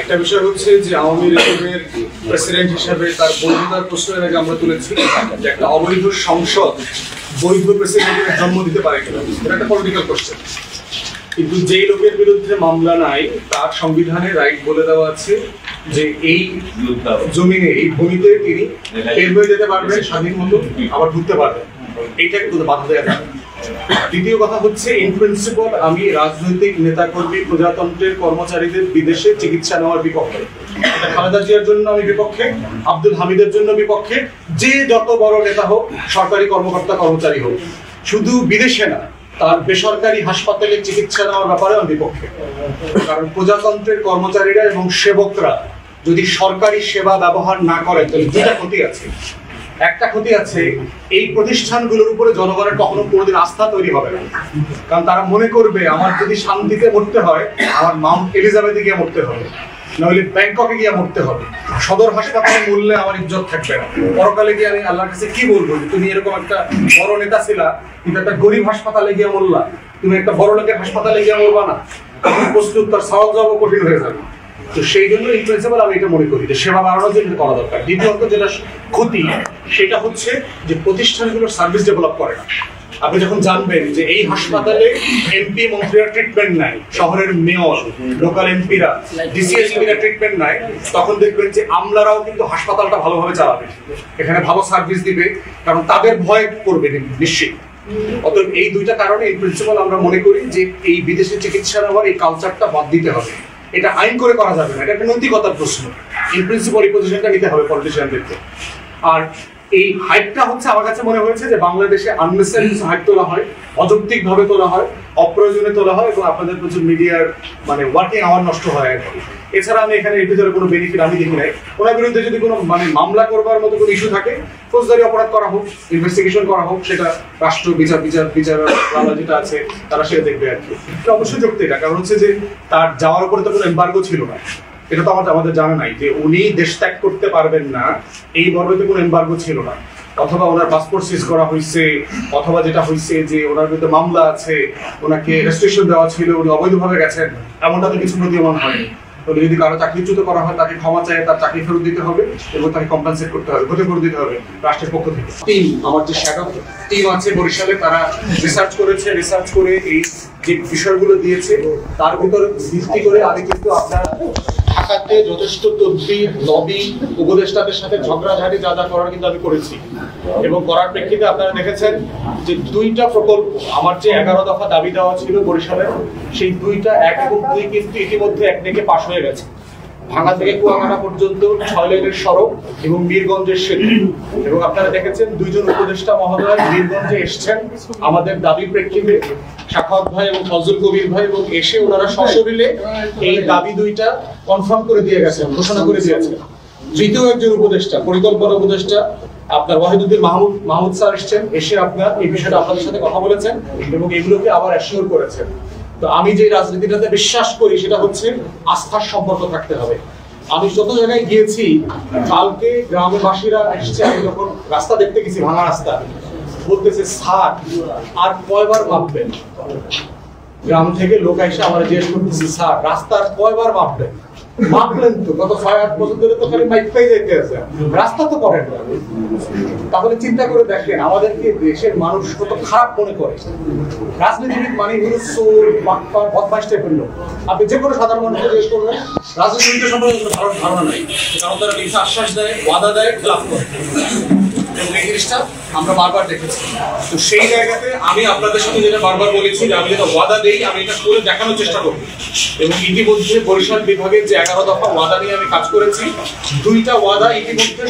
একটা বিষয় হচ্ছে যে আওয়ামী লীগের প্রেসিডেন্ট হিসেবে তার বৈধতার প্রশ্ন এর আগে আমরা তুলেছি যে একটা অবৈধ সংসদ বৈধ প্রেসিডেন্টের জন্ম দিতে পারে কিনা, এটা একটা পলিটিক্যাল কোশ্চেন। কিন্তু যেই লোকের বিরুদ্ধে মামলা নাই তার সংবিধানে রাইট বলে দেওয়া আছে যে এই জমিনে এই ভূমিতে তিনি বের হয়ে যেতে পারবেন, স্বাধীন মতো আবার ঢুকতে পারবেন, এইটাকে কোনো বাধা দেওয়া যাবে। দ্বিতীয় কথা হচ্ছে ইন প্রিন্সিপাল আমি রাজনৈতিক নেতাকর্মী প্রজাতন্ত্রের কর্মচারীদের বিদেশে চিকিৎসা নেওয়ার বিপক্ষে। খালেদা জিয়ার জন্য আমি বিপক্ষে, আব্দুল হামিদের জন্য বিপক্ষে, যে যত বড় নেতা হোক, সরকারি কর্মকর্তা কর্মচারী হোক, শুধু বিদেশে না তার বেসরকারি হাসপাতালে চিকিৎসা নেওয়ার ব্যাপারে আমি বিপক্ষে। কারণ প্রজাতন্ত্রের কর্মচারীরা এবং সেবকরা যদি সরকারি সেবা ব্যবহার না করেন তাহলে দুটা ক্ষতি আছে। একটা ক্ষতি আছে, এই প্রতিষ্ঠানগুলোর উপরে জনগণের কখনো কোনোদিন আস্থা তৈরি হবে না। কারণ তারা মনে করবে আমার যদি শান্তিতে মরতে হয় আমার মাউন্ট এলিজাবেথে গিয়ে মরতে হবে, নইলে ব্যাংককে গিয়ে মরতে হবে, সদর হাসপাতালে মরলে আমার ইজ্জত থাকবে না। পরকালে গিয়ে আমি আল্লাহর কাছে কি বলবো, তুমি এরকম একটা বড় নেতা ছিলা কিন্তু একটা গরিব হাসপাতালে গিয়ে মরলা, তুমি একটা বড় লোকের হাসপাতালে গিয়ে মরবা না, প্রস্তুত তার সওয়াল জবাব কঠিন হয়ে যাবে। তো সেই জন্য ইন প্রিন্সিপাল আমি এটা মনে করি যে সেবা বাড়ানোর জন্য করা দরকার। দ্বিতীয়ত যেটা ক্ষতি সেটা হচ্ছে যে প্রতিষ্ঠানগুলোর সার্ভিস ডেভেলপ করে না। আপনি যখন জানবেন যে এই হাসপাতালে এমপি মন্ত্রীরা ট্রিটমেন্ট নাই, শহরের মেয়র, লোকাল এমপিরা, ডিসিএসপিরা ট্রিটমেন্ট নাই, তখন দেখবেন যে আমলারাও কিন্তু হাসপাতালটা ভালোভাবে চালাবে, এখানে ভালো সার্ভিস দিবে, কারণ তাদের ভয় করবে নিশ্চিত। অতএব এই দুইটা কারণে ইন প্রিন্সিপাল আমরা মনে করি যে এই বিদেশে চিকিৎসা নেওয়ার এই কালচারটা বাদ দিতে হবে। এটা আইন করে করা যাবে না, এটা একটা নৈতিকতার প্রশ্ন। ইন প্রিন্সিপাল এই পজিশনটা নিতে হবে পলিটিশিয়ানদেরকে। আর এই হাইপটা হচ্ছে আমার কাছে মনে হয়েছে যে বাংলাদেশে আননেসেসারি হাইপ তোলা হয়, অযৌক্তিক ভাবে তোলা হয়, অপ্রয়োজনে তোলা হয়, এবং আপনাদের প্রচুর মিডিয়ার মানে ওয়ার্কিং আওয়ার নষ্ট হয় আর কি। এছাড়া আমি এখানে এর ভিতরে কোনো বেনিফিট আমি দেখি নাই। ওনার বিরুদ্ধে যদি কোনো মানে মামলা করবার মতো কোনো ইস্যু থাকে, ফৌজদারি অপরাধ করা হোক, ইনভেস্টিগেশন করা হোক, সেটা রাষ্ট্র বিচার যেটা আছে তারা সেটা দেখবে আর কি। এটা অবশ্যই যুক্তি, এটা কারণ হচ্ছে যে তার যাওয়ার উপরে তো কোনো এমবার্গো ছিল না, এটা তো আমাদের জানা নাই যে উনি দেশ ত্যাগ করতে পারবেন না, এই মর্মে কোনো এমবার্গো ছিল না। অথবা ওনার পাসপোর্ট সিজ করা হয়েছে, অথবা যেটা হয়েছে যে ওনার বিরুদ্ধে মামলা আছে, ওনাকে রেস্ট্রিকশন দেওয়া ছিল, উনি অবৈধভাবে গেছেন, এমনটা তো কিছু প্রতীয়মান হয়নি। যদি কারো চাকরিচ্যুত করা হয় তাকে ক্ষমা চায়, তার চাকরি ফেরত দিতে হবে এবং তাকে কম্পেনসেট করতে হবে, ক্ষতিপূরণ দিতে হবে রাষ্ট্রের পক্ষ থেকে। টিম, আমার যে শ্যাডো টিম আছে বরিশালে, তারা রিসার্চ করেছে, রিসার্চ করে এই যে বিষয়গুলো দিয়েছে তার ভিতরে ভিত্তি করে আমি কিন্তু আপনার ঢাকাতে যথেষ্ট তদবির, লবি, উপদেষ্টাদের সাথে ঝগড়াঝাটি যা করার কিন্তু আমি করেছি। এবং করার প্রেক্ষিতে আপনারা দেখেছেন যে দুইটা প্রকল্প আমার যে 11 দফা দাবি দেওয়া ছিল বরিশালের, সেই দুইটা 1 এবং 2 কিন্তু ইতিমধ্যে একদিকে পাশ হয়ে গেছে। ভাঙা থেকে কুয়াকাটা পর্যন্ত 6 লেনের সড়ক এবং বীরগঞ্জের সেতু। এবং আপনারা দেখেছেন দুইজন উপদেষ্টা মহোদয় বীরগঞ্জে এসছেন আমাদের দাবির প্রেক্ষিতে, সাখাওয়াত ভাই এবং ফজল কবির ভাই, এবং এসে ওনারা সশরীরে এই দাবি দুইটা কনফার্ম করে দিয়ে গেছেন, ঘোষণা করে দিয়েছেন। তৃতীয় একজন উপদেষ্টা, পরিকল্পনা উপদেষ্টা আপনার ওয়াহিদুদ্দিন মাহমুদ স্যার এসছেন, এসে আপনার এই বিষয়টা আপনাদের সাথে কথা বলেছেন এবং এগুলোকে আবার অ্যাসিওর করেছেন। তো আমি যে রাজনীতিটাতে বিশ্বাস করি সেটা হচ্ছে আস্থার সম্পর্ক থাকতে হবে। আমি যত জায়গায় গিয়েছি, কালকে গ্রামবাসীরা এসছে, আমি যখন রাস্তা দেখতে গেছি ভাঙা রাস্তা, বলতেছে স্যার আর কয়বার মাপবেন? গ্রাম থেকে লোক এসে আমরা জিজ্ঞেস করতেছি স্যার রাস্তার কয়বার মাপবেন? মাপলেন তো গত 6-8 বছর ধরে তো খালি মাইক পাই যেতে আছে, রাস্তা তো করেন না। তাহলে চিন্তা করে দেখেন আমাদেরকে দেশের মানুষ কত খারাপ মনে করে। রাজনীতিবিদ মানে হলো চোর, বাটপার, বদমাইশ টাইপের লোক। আপনি যে কোনো সাধারণ মানুষকে জিজ্ঞেস করবেন রাজনীতিবিদের সম্পর্কে ধারণা নাই, কারণ তারা মিথ্যা আশ্বাস দেয়, ওয়াদা দেয়, খেলাফ করে। এবং এই জিনিসটা আমরা বারবার দেখেছি। তো সেই জায়গাতে আমি আপনাদের সাথে যেটা বারবার বলেছি যে আমি যেটা ওয়াদা দেই আমি এটা করে দেখানোর চেষ্টা করব। এবং ইতিমধ্যে বরিশাল বিভাগের যে 11 দফা ওয়াদা নিয়ে আমি কাজ করেছি, 2টা ওয়াদা ইতিমধ্যে